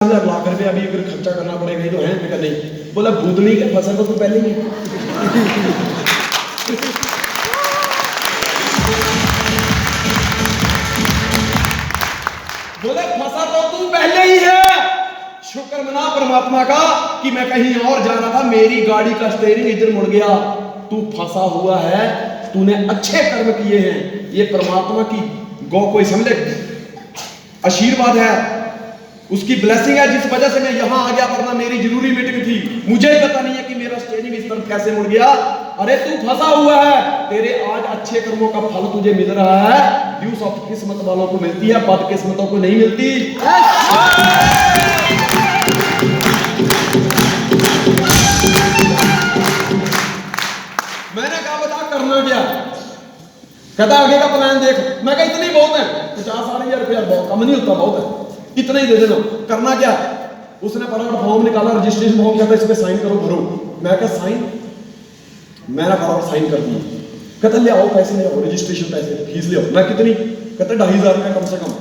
लाख रुपये अभी अगर खर्चा करना पड़ेगा ही तो है। मैं नहीं बोला भूतनी के फसल तो पहले ही बोले फंसा तो तू पहले ही है। शुक्र मना परमात्मा का कि मैं कहीं और जा रहा था, मेरी गाड़ी का स्टीयरिंग इधर मुड़ गया। तू फंसा हुआ है, तूने अच्छे कर्म किए हैं। ये परमात्मा की गौ कोई समझे आशीर्वाद है, उसकी ब्लेसिंग है, जिस वजह से मैं यहां आ गया। वरना मेरी जरूरी मीटिंग थी, मुझे पता नहीं है कि मेरा स्टीयरिंग इस तरफ कैसे मुड़ गया। अरे तू फंसा हुआ है, तेरे आज अच्छे कर्मों का फल तुझे मिल रहा है। ड्यूस ऑफ किस्मत वालों को मिलती है, बदकिस्मतों को नहीं मिलती। मैंने कहा बता करना क्या? कहता आगे का प्लान देख। मैं कहा इतनी बहुत है, 50-60 रुपया बहुत कम नहीं होता, बहुत है, इतना ही दे देना। करना क्या? उसने फटाफट फॉर्म निकाला, रजिस्ट्रेशन फॉर्म कहता इसमें साइन करो भरो। मैं कहा साइन? मैंने फटाफट साइन कर दिया। कहता ले आओ पैसे, ले आओ रजिस्ट्रेशन पैसे, फीस ले आओ। मैं कितनी? कहता 2500 रुपया कम से कम।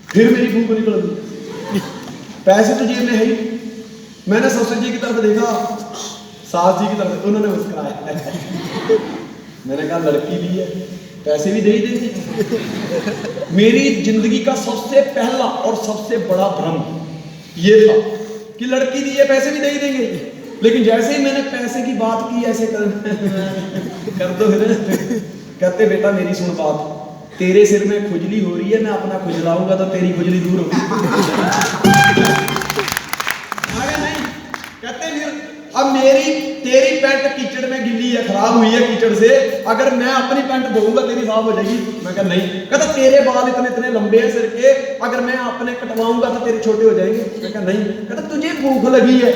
फिर मेरी भूख निकल गई, पैसे तो जेब में है ही। मैंने ससुर जी की तरफ देखा, सास जी की तरफ, उन्होंने मुस्कुराया। मैंने कहा लड़की भी है, पैसे भी दे ही देंगे। मेरी जिंदगी का सबसे पहला और सबसे बड़ा भ्रम ये था कि लड़की दिए पैसे भी दे ही देंगे। लेकिन जैसे ही मैंने पैसे की बात की, ऐसे कर दो कहते बेटा मेरी सुन बात, तेरे सिर में खुजली हो रही है, मैं अपना खुजलाऊंगा तो तेरी खुजली दूर होगी। नहीं कहते फिर अब तेरी पैंट कीचड़ में गिल्ली है, खराब हुई है कीचड़ से, अगर मैं अपनी पैंट धोऊंगा तेरी साफ हो जाएगी। मैं कहा नहीं। कहता तेरे बाल इतने इतने लंबे हैं सिर के, अगर मैं अपने कटवाऊंगा तो तेरे छोटे हो जाएंगे। मैं कहा नहीं। कहता तुझे भूख लगी है,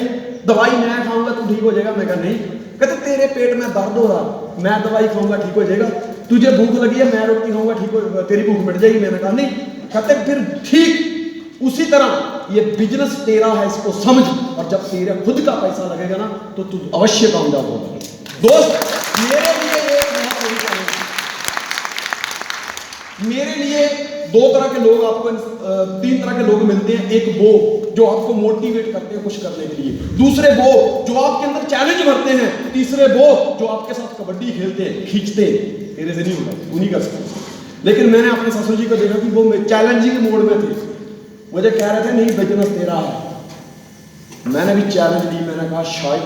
दवाई मैं खाऊंगा तू ठीक हो जाएगा। मैं कहा नहीं। कहता तेरे पेट में दर्द हो रहा, मैं दवाई खाऊंगा ठीक हो जाएगा। तुझे भूख लगी है, मैं रोटी खाऊंगा ठीक हो, तेरी भूख मिट जाएगी। मैंने कहा नहीं। कहते फिर ठीक उसी तरह ये बिजनेस तेरा है, इसको समझ, और जब तेरा खुद का पैसा लगेगा ना तो तू अवश्य कामयाब होगा। दोस्त मेरे लिए एक बहुत बड़ी चैलेंज, मेरे लिए दो तरह के लोग आपको, तीन तरह के लोग मिलते हैं। एक वो जो आपको मोटिवेट करते हैं कुछ करने के लिए, दूसरे वो जो आपके अंदर चैलेंज भरते हैं, तीसरे वो जो आपके साथ कबड्डी खेलते हैं, खींचते हैं, तेरे से नहीं होगा, तू नहीं कर सकता। लेकिन मैंने अपने ससुर जी को देखा कि वो चैलेंजिंग मोड में थे। मुझे कह रहे थे नहीं बिजनेस तेरा है। मैंने भी चैलेंज ली। मैंने कहा शायद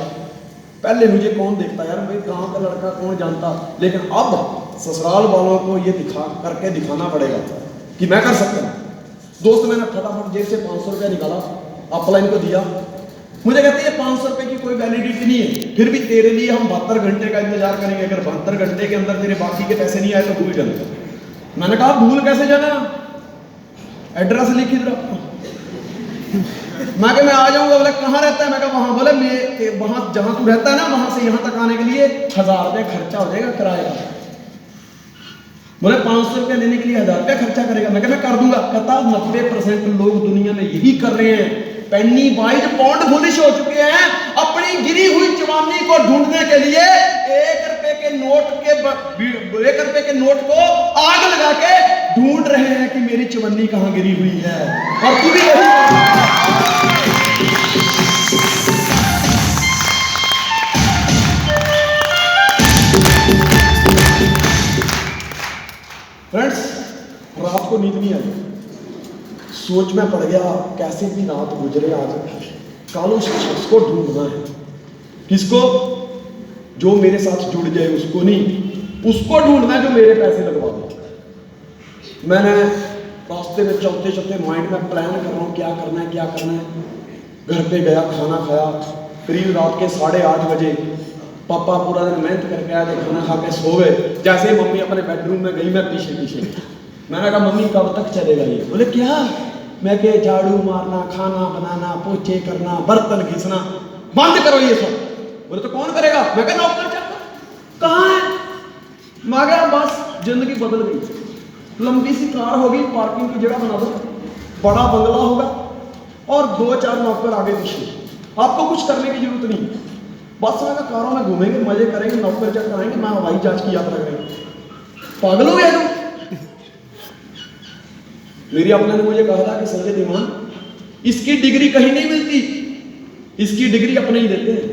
पहले मुझे कौन देखता यार, भाई गांव का लड़का कौन जानता, लेकिन अब ससुराल वालों को ये करके दिखाना पड़ेगा कि मैं कर सकता हूँ। दोस्त मैंने फटाफट जेब से 500 रुपया निकाला, अपलाइन को दिया। मुझे कहते हैं 500 रुपये की कोई वैलिडिटी नहीं है, फिर भी तेरे लिए हम 72 घंटे का इंतजार करेंगे। अगर 72 घंटे के अंदर तेरे बाकी के पैसे नहीं आए तो भूल जाना। मैंने कहा भूल कैसे जाना, एड्रेस लिखी दो। मैं आ जाऊंगा। बोले कहाँ रहता है? मैं कहा वहां। बोले मैं वहां जहां तू रहता है ना, वहां से यहां तक आने के लिए 1000 रुपया खर्चा हो जाएगा किराए का। बोले 500 रुपया लेने के लिए 1000 रुपया खर्चा करेगा। मैं कर दूंगा। कहता 90% लोग दुनिया में यही कर रहे हैं, पेनी वाइज पाउंड फुलिश हो चुके हैं। अपनी गिरी हुई जवानी को ढूंढने के लिए 1 रुपए के नोट को आग लगा के ढूंढ रहे हैं कि मेरी चवन्नी कहां गिरी हुई है। और तू भी यही फ्रेंड्स, रात को नींद नहीं आई, सोच में पड़ गया कैसे भी रात गुजरे आज। कल उस शख्स को ढूंढना है। किसको? जो मेरे साथ जुड़ जाए, उसको नहीं, उसको ढूंढना है जो मेरे पैसे लगवा दे। मैंने रास्ते में चलते चलते माइंड में प्लान कर रहा हूँ क्या करना है क्या करना है। घर पे गया, खाना खाया, करीब रात के 8:30 बजे। पापा पूरा दिन मेहनत करके आए थे, खाना खा के सो गए। जैसे ही मम्मी अपने बेडरूम में गई, मैं पीछे पीछे। मैंने कहा मम्मी कब तक चलेगा ये? बोले क्या? मैं कह झाड़ू मारना, खाना बनाना, पोछे करना, बर्तन घिसना बंद करो ये सब। बोले तो कौन करेगा? मैं कहा नौकर चाकर। कहाँ है? मैं कहा बस जिंदगी बदल गई। लंबी सी कार होगी, पार्किंग की जगह बना दो, बड़ा बंगला होगा और 2-4 नौकर आगे पीछे। आपको कुछ करने की जरूरत नहीं, बस में कारों में घूमेंगे, मजे करेंगे, नौकर चाकर आएंगे, मैं हवाई जहाज की यात्रा करेंगे। पागल हो गया तुम? मेरी अपने ने मुझे कहा था कि संजय धीमान इसकी डिग्री कहीं नहीं मिलती, इसकी डिग्री अपने ही देते हैं।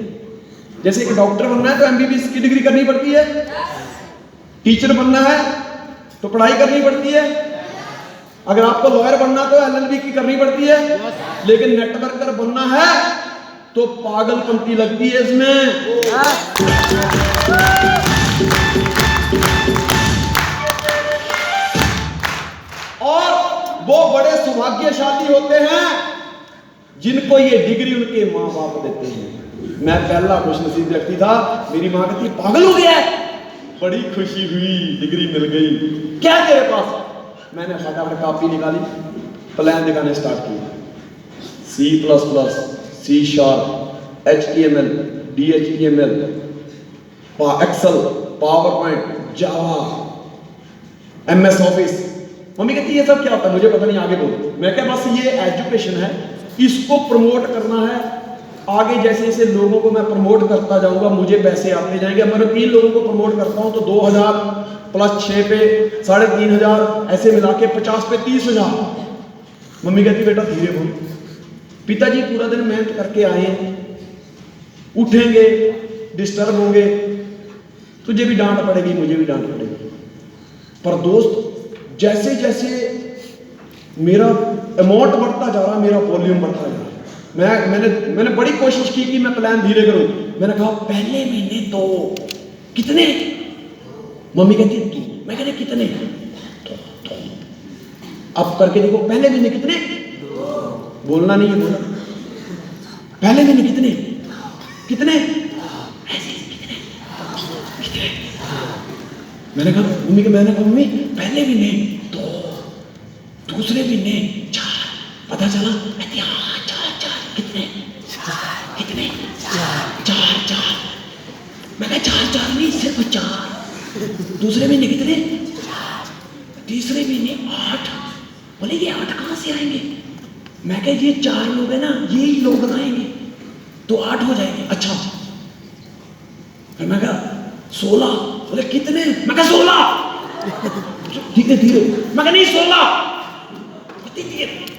जैसे एक डॉक्टर बनना है तो एमबीबीएस की डिग्री करनी पड़ती है, टीचर बनना है तो पढ़ाई करनी पड़ती है, अगर आपको लॉयर बनना तो एलएलबी की करनी पड़ती है, लेकिन नेटवर्कर बनना है तो पागलपंती लगती है इसमें। और वो बड़े सौभाग्यशाली होते हैं जिनको ये डिग्री उनके माँ बाप देते हैं। मैं पहला खुशनसीब व्यक्ति था, मेरी माँ कहती पागल हो गया है, बड़ी खुशी हुई, डिग्री मिल गई। क्या तेरे पास? मैंने फटाफट कॉपी निकाली, प्लान दिखाने स्टार्ट किया, C++, C#, HTML, DHTML, Excel, PowerPoint, Java, MS Office. मम्मी कहती ये सब क्या होता है? मुझे पता नहीं, आगे बोलो। मैं क्या, बस ये एजुकेशन है, इसको प्रमोट करना है। आगे जैसे जैसे लोगों को मैं प्रमोट करता जाऊंगा मुझे पैसे आते जाएंगे। मैं 3 लोगों को प्रमोट करता हूं तो 2000 प्लस 6 पे 3500, ऐसे मिला के 50 पे 30,000। मम्मी कहती बेटा धीरे बोल। पिताजी पूरा दिन मेहनत करके आए हैं, उठेंगे, डिस्टर्ब होंगे, तुझे भी डांट पड़ेगी, मुझे भी डांट पड़ेगी। पर दोस्त, जैसे जैसे मेरा अमाउंट बढ़ता जा रहा, मेरा वॉल्यूम बढ़ता जा रहा, मैंने बड़ी कोशिश की कि मैं प्लान धीरे करूं। मैंने कहा पहले महीने तो कितने? मम्मी कहती है 2। मैं कहती कितने? तो। अब करके देखो, पहले महीने कितने? बोलना नहीं है, बोला पहले महीने कितने? कितने? मैंने कहा मम्मी पहले महीने 2, दूसरे महीने 4, पता चला 4 कितने? 4। मैं कहा 4 नहीं, सिर्फ 4। दूसरे महीने कितने? 4। तीसरे महीने 8। बोले ये 8 कहां से आएंगे? मैं कहा ये 4 लोग है ना, यही लोग बनाएंगे तो 8 हो जाएंगे। अच्छा, फिर मैं कहा 16। बोले कितने? मैं कहा 16। ठीक है धीरे। मैं कहा नहीं 16।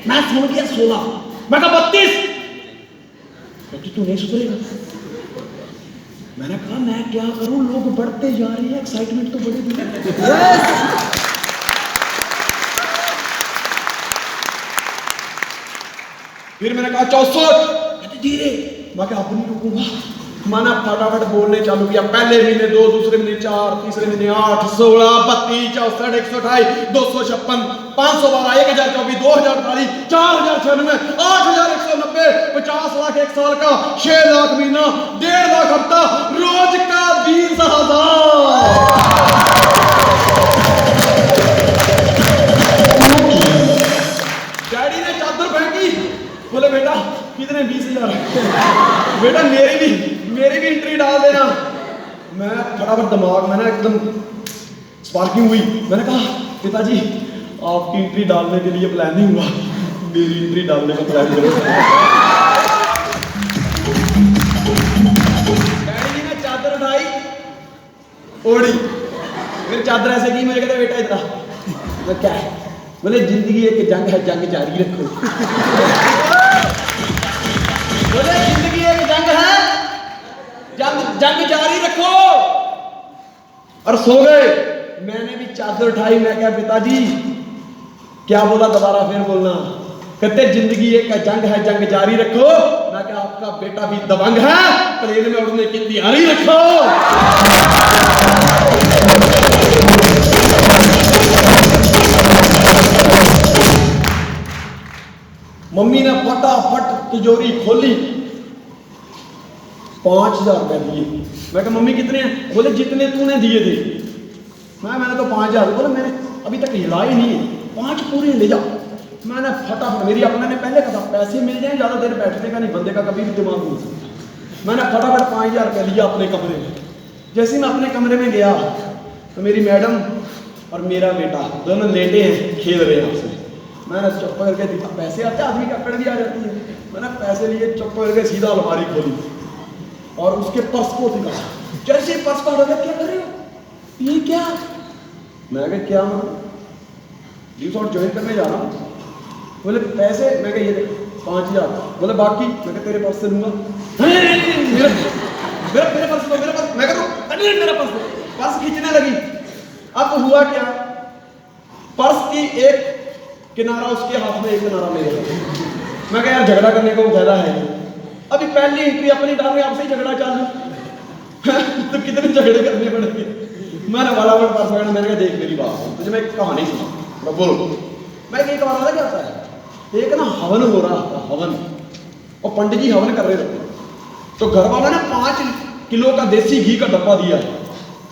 मैं समझ गया 16। मैं कहा 32। तू नहीं सुधरेगा। मैंने कहा मैं क्या करूं, लोग बढ़ते जा रहे हैं, एक्साइटमेंट तो बढ़ेगी। फिर मैंने कहा 64। धीरे। मैं क्या अब नहीं रुकूंगा। मैंने फटाफट बोलने चालू किया, पहले महीने 2, दूसरे महीने 4, तीसरे महीने 8, 16, 32, 64, 128, 256, 512, 1024, 2048, 4096, 8190, 50 लाख 1 साल का, 6 लाख महीना, 1.5 लाख हफ्ता, रोज का 20,000। डैडी ने चादर फेंकी, बोले बेटा कितने? 20,000। बेटा मेरी भी एंट्री डाल देना। मैं फटाफट दिमाग में ना एकदम स्पार्किंग हुई। मैंने कहा पिताजी आपकी एंट्री डालने के लिए प्लान नहीं हुआ, मेरी एंट्री डालने का प्लान करो। डैडी ने चादर उठाई, ओढ़ी, फिर चादर ऐसे की, मुझे कहते बेटा इतना। मैं क्या है? बोले जिंदगी एक जंग है, जंग जारी रखो। बोले जिंदगी एक जंग है, जंग जारी रखो। और सो गए। मैंने भी चादर उठाई। मैं क्या पिताजी क्या बोला? दोबारा फिर बोलना। कहते जिंदगी एक जंग है, जंग जारी रखो। मैं क्या आपका बेटा भी दबंग है, प्लेन में उड़ने की तैयारी रखो। मम्मी ने फटाफट तिजोरी खोली, 5,000 रुपए दिए। मैं कहा मम्मी कितने हैं? बोले जितने तूने दिए थे। मैंने तो 5,000। बोले मैंने अभी तक हिला ही नहीं, 5 पूरे ले जाओ। मैंने फटाफट, मेरी अपने ने पहले कहा पैसे मिल जाए, ज्यादा देर बैठने का नहीं, बंदे का कभी भी दिमाग नहीं सकता। मैंने फटाफट 5,000 रुपये लिया अपने कमरे में। जैसे मैं अपने कमरे में गया तो मेरी मैडम और मेरा बेटा दोनों लेटे हैं, खेल रहे हैं आपसे। मैंने चुप करके दिखा, पैसे आते आदमी की अकड़ भी आ जाती है। मैंने पैसे लिए, चुप करके सीधा अलमारी खोली और उसके पर्स को दिखा। जैसे पर्स का क्या कर रहे हो? ये क्या? मैं कहा क्या? मैं रिसोर्ट ज्वाइन करने जा रहा हूँ। बोले पैसे? मैं कहा ये 5,000। बोले बाकी? मैं कहा तेरे पर्स से लूंगा। नहीं नहीं नहीं, मेरा मेरा पर्स दो, मेरा पर्स। मैं कह अरे मेरा पर्स दो। पर्स खींचने लगी। अब हुआ क्या, पर्स की एक किनारा उसके हाथ में, एक किनारा मेरे हाथ में। मैं कहा यार झगड़ा करने का फायदा है नहीं, अभी पहली एंट्री अपनी डाल रहे, आपसे ही झगड़ा चालू। तो कितने झगड़े करने पड़ेंगे। मैंने वाला वर्ड पर्स पकड़ा, मैंने कहा देख मेरी बात तुझे मैं एक कहानी सुना। बोलो। मैं एक बार क्या होता है, एक ना हवन हो रहा था, हवन, और पंडित जी हवन कर रहे थे। तो घर वालों ने 5 किलो का देसी घी का डब्बा दिया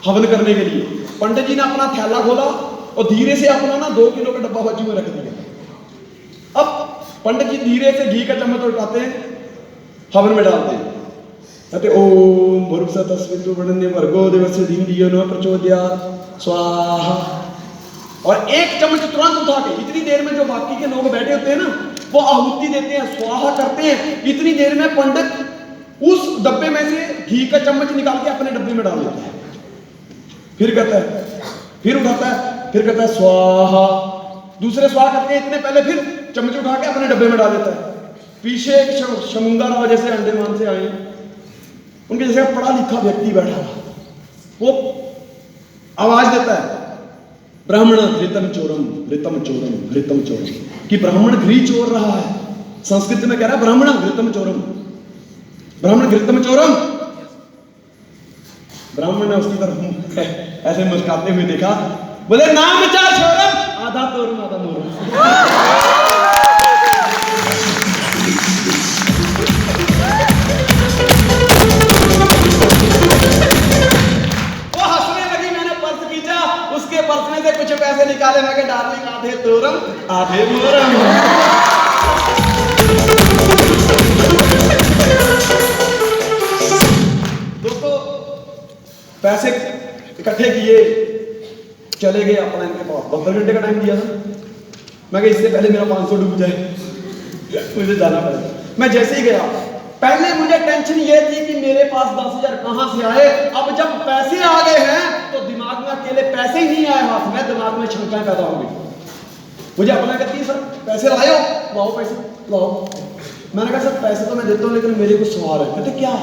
हवन करने के लिए। पंडित जी ने अपना थैला खोला और धीरे से अपना ना 2 किलो का डब्बा बाजू में रख दिया। अब पंडित जी धीरे से घी का चम्मच उठाते हैं, हवन में डालते हैं, कहते ओम भूर्भुवस्सुः वरेण्यं भर्गो देवस्य धीमहि धियो न प्रचोदयात् स्वाहा। और एक चम्मच तुरंत उठा के, इतनी देर में जो बाकी के लोग बैठे होते हैं ना, वो आहुति देते हैं, स्वाहा करते हैं। इतनी देर में पंडित उस डब्बे में से घी का चम्मच निकाल के अपने डब्बे में डाल देता है। फिर कहता है, फिर उठाता है, फिर कहता है स्वाहा। दूसरे स्वाहा करते हैं, इतने पहले फिर चम्मच उठा के अपने डब्बे में डाल देता है। पीछे एक शमुंगा राव जैसे अंडमान से आए, उनके जैसे पढ़ा लिखा व्यक्ति बैठा, वो आवाज देता है ब्राह्मण घृतम चोरम घृतम चोरम घृतम चोरम, कि ब्राह्मण घी चोर रहा है। संस्कृत में कह रहा है ब्राह्मण घृतम चोरम, ब्राह्मण घृतम चोरम। ब्राह्मण ने उसकी तरफ ऐसे मुस्कुराते हुए देखा, बोले नाम चार चोरम, आधा तोरम आधा मोरम। उसके पर्स में से कुछ पैसे निकाले, मैं डार्लिंग आधे तोरम आधे मोरम। दोस्तों पैसे इकट्ठे किए, चले गए अपना, इनके पास 72 घंटे का टाइम दिया था। मैं कहा इससे पहले मेरा 500 डूब जाए, मुझे जाना पड़ेगा। मैं जैसे ही गया, पहले मुझे टेंशन ये थी कि मेरे पास 10,000 कहां से आए। अब जब पैसे आ गए हैं तो दिमाग में अकेले पैसे ही नहीं आए हाथ में, दिमाग में शंकाएं पैदा हो गई। मुझे अपना कहती है सर पैसे लाए हो, लाओ पैसे लाओ। मैंने कहा सर पैसे तो मैं देता हूं, लेकिन मेरे कुछ सवाल है। कहते क्या?